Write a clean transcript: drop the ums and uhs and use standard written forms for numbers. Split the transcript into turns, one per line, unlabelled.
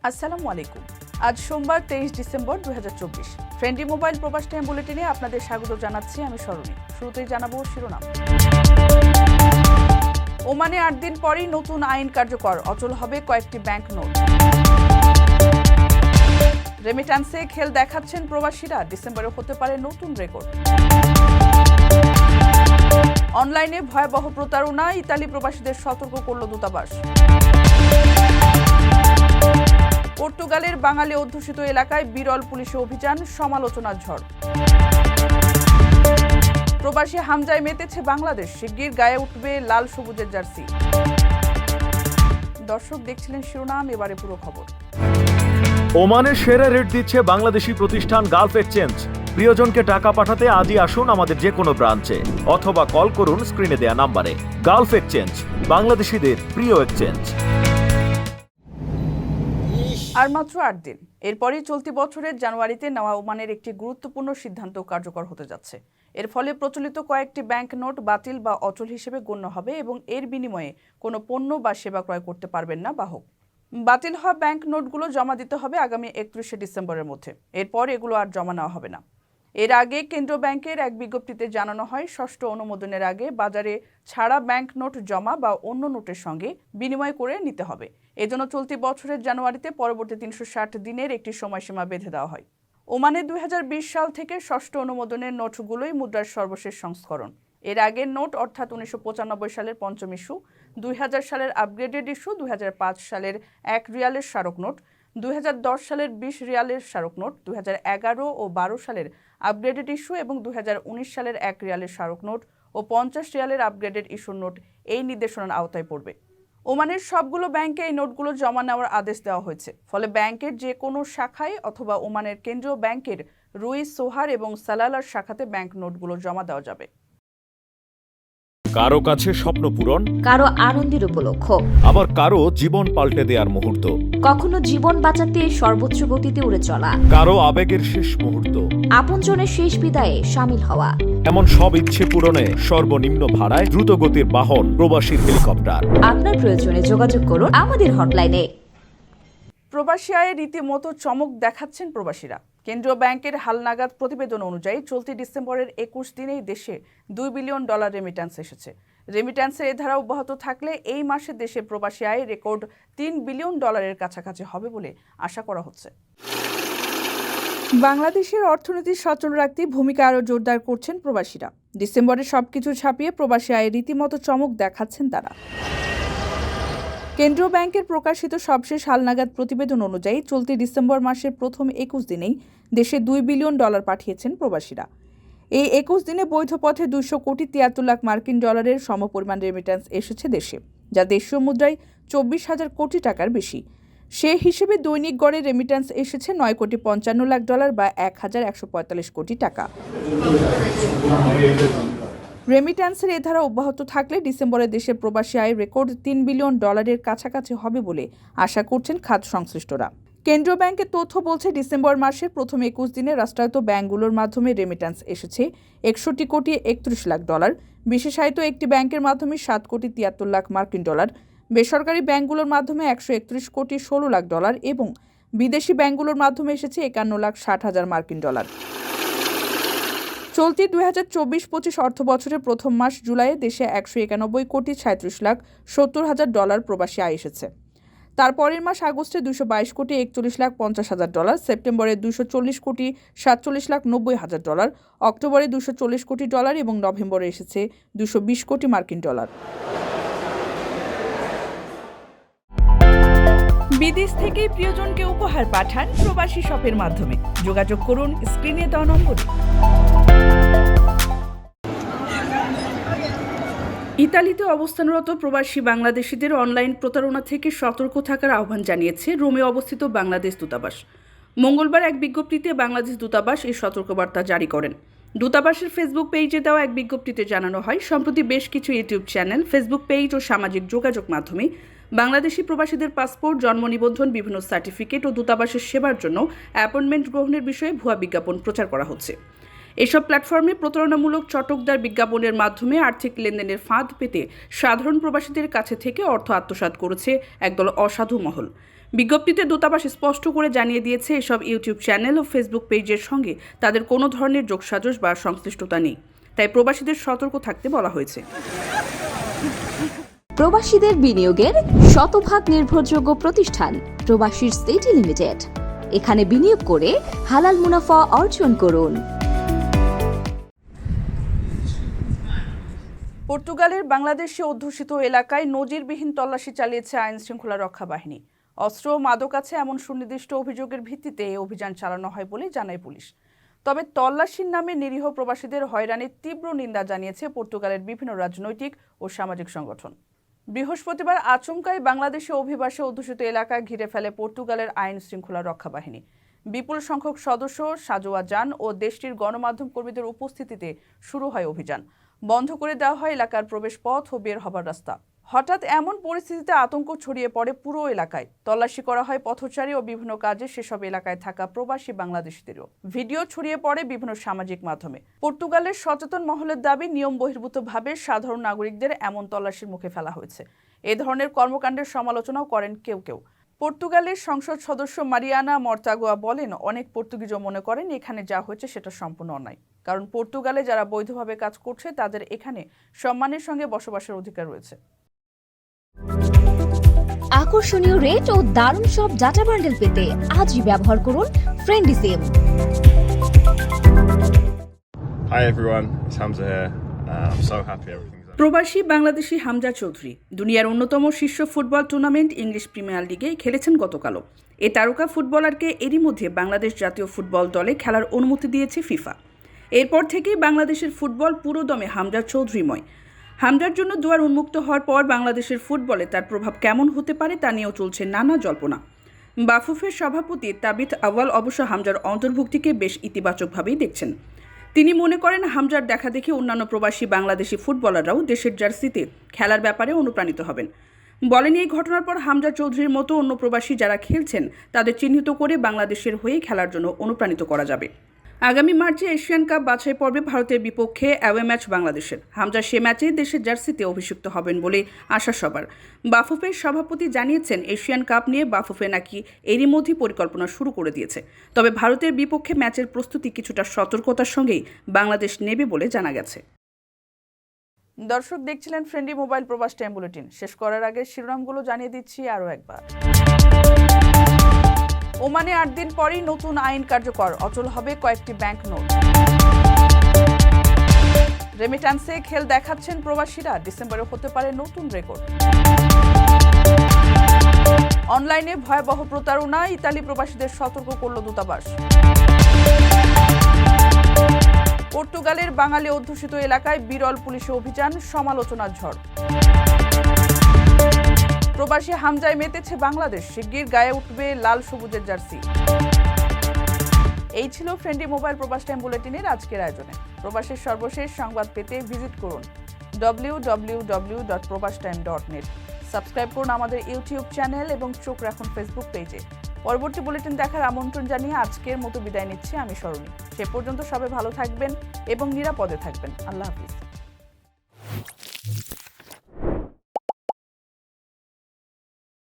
আসসালামু আলাইকুম। আজ সোমবার 23 ডিসেম্বর 2024। ট্রেন্ডি মোবাইল প্রবাস টাইম বুলেটিনে আপনাদের স্বাগত জানাচ্ছি আমি সরণী। শুরুতেই জানাবো শিরোনাম। ওমানে 8 দিন পরেই নতুন আইন কার্যকর, অচল হবে কয়েকটি ব্যাংক নোট। রেমিট্যান্সে খেল দেখাচ্ছেন প্রবাসীরা, ডিসেম্বরে হতে পারে নতুন রেকর্ড। অনলাইনে ভয়াবহ প্রতারণা, ইতালি প্রবাসীদের সতর্ক করল দূতাবাস। পর্তুগালের বাঙালি অধ্যুষিত এলাকায় বিরল পুলিশি অভিযান, সমালোচনার ঝড়। প্রবাসী হামজায় মেতেছে বাংলাদেশ, শিগগির গায়ে উঠবে লাল সবুজের জার্সি। দর্শক দেখছিলেন শিরোনাম, এবারে পুরো খবর।
ওমানের সেরা রেট দিচ্ছে বাংলাদেশি প্রতিষ্ঠান গালফ এক্সচেঞ্জ। প্রিয়জনকে টাকা পাঠাতে আজই আসুন আমাদের যে কোনো ব্রাঞ্চে অথবা কল করুন স্ক্রিনে দেয়া নাম্বারে। গালফ এক্সচেঞ্জ, বাংলাদেশিদের প্রিয় এক্সচেঞ্জ।
আর মাত্র 8 দিন, এরপরই চলতি বছরের জানুয়ারিতে নেওয়া ওমানের একটি গুরুত্বপূর্ণ সিদ্ধান্ত কার্যকর হতে যাচ্ছে। এর ফলে প্রচলিত কয়েকটি ব্যাংক নোট বাতিল বা অচল হিসেবে গণ্য হবে এবং এর বিনিময়ে কোনো পণ্য বা সেবা ক্রয় করতে পারবেন না বাহক। বাতিল হওয়া ব্যাংক নোটগুলো জমা দিতে হবে আগামী 31 ডিসেম্বরের মধ্যে। এরপর এগুলো আর জমা নেওয়া হবে না। এর আগে কেন্দ্রীয় ব্যাংকের এক বিজ্ঞপ্তিতে জানানো হয়, ষষ্ঠ অনুমোদনের আগে বাজারে ছাড়া ব্যাংক নোট জমা বা অন্য নোটের সঙ্গে বিনিময় করে নিতে হবে। এজন্য চলতি বছরের জানুয়ারিতে পরবর্তী 360 দিনের একটি সময়সীমা বেঁধে দেওয়া হয়। ওমানে 2020 সাল থেকে ষষ্ঠ অনুমোদনের নোটগুলোই মুদ্রার সর্বশেষ সংস্করণ। এর আগের নোট অর্থাৎ 1995 সালের পঞ্চম ইস্যু, 2000 সালের আপগ্রেডেড ইস্যু, 2005 সালের 1 রিয়ালের স্মারক নোট, 2010 সালের 20 রিয়ালের স্মারক নোট, 2011 ও 12 সালের আপগ্রেডেড ইস্যু এবং 2019 সালের 1 রিয়ালের স্মারক নোট ও 50 রিয়ালের আপগ্রেডেড ইস্যুর নোট এই নির্দেশনার আওতায় পড়বে। ওমানের সবগুলো ব্যাংকে এই নোটগুলো জমা নেওয়ার আদেশ দেওয়া হয়েছে। ফলে ব্যাংকের যে কোনো শাখায় অথবা ওমানের কেন্দ্রীয় ব্যাংকের রুই, সোহার এবং সালালার শাখাতে ব্যাংক নোটগুলো জমা দেওয়া যাবে।
কারো কাছে স্বপ্ন পূরণ,
কারো আনন্দের উপলক্ষ,
আবার কারো জীবন পাল্টে দেওয়ার মুহূর্ত,
কখনো জীবন বাঁচাতে সর্বোচ্চ গতিতে উড়ে চলা,
কারো আবেগের শেষ মুহূর্ত,
আপনজনের শেষ বিদায়ে শামিল হওয়া।
এমন সব ইচ্ছে পূরণে সর্বনিম্ন ভাড়ায় দ্রুত গতির বাহন প্রবাসীর হেলিকপ্টার।
আপনার প্রয়োজনে যোগাযোগ করুন আমাদের হটলাইনে।
প্রবাসী আয়ে রীতিমতো চমক দেখাচ্ছেন প্রবাসীরা। কেন্দ্রীয় ব্যাংকের হালনাগাদ প্রতিবেদন অনুযায়ী চলতি ডিসেম্বরের 21 দিনেই দেশে $2 বিলিয়ন রেমিট্যান্স এসেছে। রেমিট্যান্সের এ ধারা অব্যাহত থাকলে এই মাসে দেশে প্রবাসী আয় রেকর্ড $3 বিলিয়ন কাছাকাছি হবে বলে আশা করা হচ্ছে। বাংলাদেশের অর্থনীতি সচল রাখতে ভূমিকা আরও জোরদার করছেন প্রবাসীরা। ডিসেম্বরে সবকিছু ছাপিয়ে প্রবাসী আয়ে রীতিমতো চমক দেখাচ্ছেন তারা। কেন্দ্রীয় ব্যাংকের প্রকাশিত সবশেষ হালনাগাদ প্রতিবেদন অনুযায়ী চলতি ডিসেম্বর মাসের প্রথম 21 দিনেই দেশে $2 বিলিয়ন পাঠিয়েছেন প্রবাসীরা। এই 21 দিনে বৈধ পথে 200 কোটি 73 লাখ মার্কিন ডলারের সমপরিমাণ রেমিট্যান্স এসেছে দেশে, যা দেশীয় মুদ্রায় 24,000 কোটি টাকার বেশি। সে হিসেবে দৈনিক গড়ে রেমিট্যান্স এসেছে $9 কোটি 55 লাখ বা 1,145 কোটি টাকা। রেমিট্যান্সের এ ধারা অব্যাহত থাকলে ডিসেম্বরে দেশের প্রবাসী আয় রেকর্ড $3 বিলিয়ন কাছাকাছি হবে বলে আশা করছেন খাত সংশ্লিষ্টরা। কেন্দ্রীয় ব্যাংকের তথ্য বলছে, ডিসেম্বর মাসের প্রথম 21 দিনে রাষ্ট্রায়ত্ত ব্যাংকগুলোর মাধ্যমে রেমিট্যান্স এসেছে $61 কোটি 31 লাখ, বিশেষায়িত একটি ব্যাংকের মাধ্যমে $7 কোটি 73 লাখ মার্কিন ডলার, বেসরকারি ব্যাংকগুলোর মাধ্যমে $131 কোটি 16 লাখ এবং বিদেশি ব্যাংকগুলোর মাধ্যমে এসেছে $51 লাখ 60 হাজার মার্কিন ডলার। চলতি 2024-25 অর্থ বছরের প্রথম মাস জুলাইয়ে দেশে $191 কোটি 37 লাখ 70 হাজার প্রবাসী আয় এসেছে। তারপরের মাস আগস্টে $222 কোটি 41 লাখ 50 হাজার, সেপ্টেম্বরে $240 কোটি 47 লাখ 90 হাজার, অক্টোবরে $240 কোটি এবং নভেম্বরে এসেছে $220 কোটি মার্কিন ডলার। বিদেশ থেকে প্রিয়জনকে উপহার পাঠান প্রবাসী শপের মাধ্যমে। যোগাযোগ করুন স্ক্রিনে দেওয়া নম্বরে। ইতালিতে অবস্থানরত প্রবাসী বাংলাদেশিদের অনলাইন প্রতারণা থেকে সতর্ক থাকার আহ্বান জানিয়েছে রোমে অবস্থিত বাংলাদেশ দূতাবাস। মঙ্গলবার এক বিজ্ঞপ্তিতে বাংলাদেশ দূতাবাস এই সতর্কবার্তা জারি করেন। দূতাবাসের ফেসবুক পেজে দেওয়া এক বিজ্ঞপ্তিতে জানানো হয়, সম্প্রতি বেশ কিছু ইউটিউব চ্যানেল, ফেসবুক পেজ ও সামাজিক যোগাযোগ মাধ্যমে বাংলাদেশি প্রবাসীদের পাসপোর্ট, জন্ম নিবন্ধন, বিভিন্ন সার্টিফিকেট ও দূতাবাসের সেবার জন্য অ্যাপয়েন্টমেন্ট গ্রহণের বিষয়ে ভুয়া বিজ্ঞাপন প্রচার করা হচ্ছে। এসব প্ল্যাটফর্মে প্রতারণামূলক চটকদার বিজ্ঞাপনের মাধ্যমে আর্থিক লেনদেনের ফাঁদ পেতে সাধারণ প্রবাসীদের কাছে থেকে অর্থ আত্মসাৎ করেছে একদল অসাধু মহল। বিজ্ঞপ্তিতে দূতাবাস স্পষ্ট করে জানিয়ে দিয়েছে এসব ইউটিউব চ্যানেল ও ফেসবুক পেজের সঙ্গে তাদের কোনো ধরনের যোগসাজশ বা সংশ্লিষ্টতা নেই, তাই প্রবাসীদের সতর্ক থাকতে বলা হয়েছে।
প্রবাসীদের বিনিয়োগের শতভাগ নির্ভরযোগ্য প্রতিষ্ঠান প্রবাসীর সিটি লিমিটেড। এখানে বিনিয়োগ করে হালাল মুনাফা অর্জন করুন।
পর্তুগালের বাংলাদেশে অধ্যুষিত এলাকায় নজিরবিহীন তল্লাশি চালিয়েছে আইন শৃঙ্খলা রক্ষা বাহিনী। অস্ত্র ও মাদক আছে এমন সুনির্দিষ্ট অভিযোগের ভিত্তিতে এই অভিযান চালানো হয় বলে জানায় পুলিশ। তবে তল্লাশির নামে নিরীহ প্রবাসীদের হয়রানির তীব্র নিন্দা জানিয়েছে পর্তুগালের বিভিন্ন রাজনৈতিক ও সামাজিক সংগঠন। বৃহস্পতিবার আচমকাই বাংলাদেশে অভিবাসী অধ্যুষিত এলাকা ঘিরে ফেলে পর্তুগালের আইন শৃঙ্খলা রক্ষা বাহিনী। বিপুল সংখ্যক সদস্য, সাজোয়া যান ও দেশটির গণমাধ্যম কর্মীদের উপস্থিতিতে শুরু হয় অভিযান। বন্ধ করে দেওয়া হয় এলাকার প্রবেশ পথ ও বের হবার রাস্তা। হঠাৎ এমন পরিস্থিতিতে আতঙ্ক ছড়িয়ে পড়ে পুরো এলাকায়। তল্লাশি করা হয় পথচারী ও বিভিন্ন কাজে সেসব এলাকায় থাকা প্রবাসী বাংলাদেশিদেরও। ভিডিও ছড়িয়ে পড়ে বিভিন্ন সামাজিক মাধ্যমে। পর্তুগালের সচেতন মহলের দাবি, নিয়ম বহির্ভূতভাবে সাধারণ নাগরিকদের এমন তল্লাশির মুখে ফেলা হয়েছে। এ ধরনের কর্মকাণ্ডের সমালোচনাও করেন কেউ কেউ। পর্তুগালের সংসদ সদস্য মারিয়ানা মর্তাগোয়া বলেন, অনেক পর্তুগিজও মনে করেন এখানে যা হয়েছে সেটা সম্পূর্ণ অন্যায়। কারণ পর্তুগালে যারা বৈধভাবে কাজ করছে তাদের এখানে সম্মানের সঙ্গে বসবাসের অধিকার রয়েছে।
আকর্ষণীয় রেট ও দারুণ সব ডাটা বান্ডেল পেতে আজই ব্যবহার করুন friendly SIM.
Hi everyone, it's Hamza here. I'm so happy everything's
প্রবাসী বাংলাদেশি হামজা চৌধুরী দুনিয়ার অন্যতম শীর্ষ ফুটবল টুর্নামেন্ট ইংলিশ প্রিমিয়ার লিগে খেলেছেন গতকালও। এ তারকা ফুটবলারকে এরই মধ্যে বাংলাদেশ জাতীয় ফুটবল দলে খেলার অনুমতি দিয়েছে ফিফা। এরপর থেকেই বাংলাদেশের ফুটবল পুরোদমে হামজা চৌধুরীময়। হামজার জন্য দুয়ার উন্মুক্ত হওয়ার পর বাংলাদেশের ফুটবলে তার প্রভাব কেমন হতে পারে তা নিয়েও চলছে নানা জল্পনা। বাফুফের সভাপতি তাবিথ আউয়াল অবশ্য হামজার অন্তর্ভুক্তিকে বেশ ইতিবাচকভাবেই দেখছেন। তিনি মনে করেন হামজার দেখা দেখে অন্যান্য প্রবাসী বাংলাদেশি ফুটবলাররাও দেশের জার্সিতে খেলার ব্যাপারে অনুপ্রাণিত হবেন। বলেন, এই ঘটনার পর হামজা চৌধুরীর মতো অন্য প্রবাসী যারা খেলছেন তাদের চিহ্নিত করে বাংলাদেশের হয়ে খেলার জন্য অনুপ্রাণিত করা যাবে। আগামী মার্চে এশিয়ান কাপ বাছাই পর্বে ভারতের বিপক্ষে অ্যাওয়ে ম্যাচ বাংলাদেশের। হামজা সে ম্যাচে দেশের জার্সিতে অভিষিক্ত হবেন বলে আশা সবার। বাফুফের সভাপতি জানিয়েছেন, এশিয়ান কাপ নিয়ে বাফুফে নাকি এরই মধ্যেই পরিকল্পনা শুরু করে দিয়েছে। তবে ভারতের বিপক্ষে ম্যাচের প্রস্তুতি কিছুটা সতর্কতার সঙ্গেই বাংলাদেশ নেবে বলে জানা গেছে। দর্শক দেখছিলেন ফ্রেন্ডলি মোবাইল প্রবাস টাইম বুলেটিন। শেষ করার আগে শিরোনামগুলো জানিয়ে দিচ্ছি আরও একবার। ওমানে 8 দিন পরেই নতুন আইন কার্যকর, অচল হবে কয়েকটি ব্যাংক নোট। রেমিট্যান্সে খেল দেখাচ্ছেন প্রবাসীরা, ডিসেম্বরে হতে পারে নতুন রেকর্ড। অনলাইনে ভয়াবহ প্রতারণা, ইতালি প্রবাসীদের সতর্ক করল দূতাবাস। পর্তুগালের বাঙালি অধ্যুষিত এলাকায় বিরল পুলিশি অভিযান, সমালোচনার ঝড়। প্রবাসী হামজায় মেতেছে বাংলাদেশ, শিগগির গায়ে উঠবে লাল সবুজের জার্সি। এই ছিল ফ্রেন্ডলি মোবাইল প্রবাস টাইম বুলেটিনের আজকের আয়োজনে। প্রবাসের সর্বশেষ সংবাদ পেতে ভিজিট করুন www.probastime.net। সাবস্ক্রাইব করুন আমাদের ইউটিউব চ্যানেল এবং চোখ রাখুন ফেসবুক পেজে। পরবর্তী বুলেটিন দেখার আমন্ত্রণ জানিয়ে আজকের মতো বিদায় নিচ্ছি আমি সরণী। সে পর্যন্ত সবাই ভালো থাকবেন এবং নিরাপদে থাকবেন। আল্লাহ হাফিজ।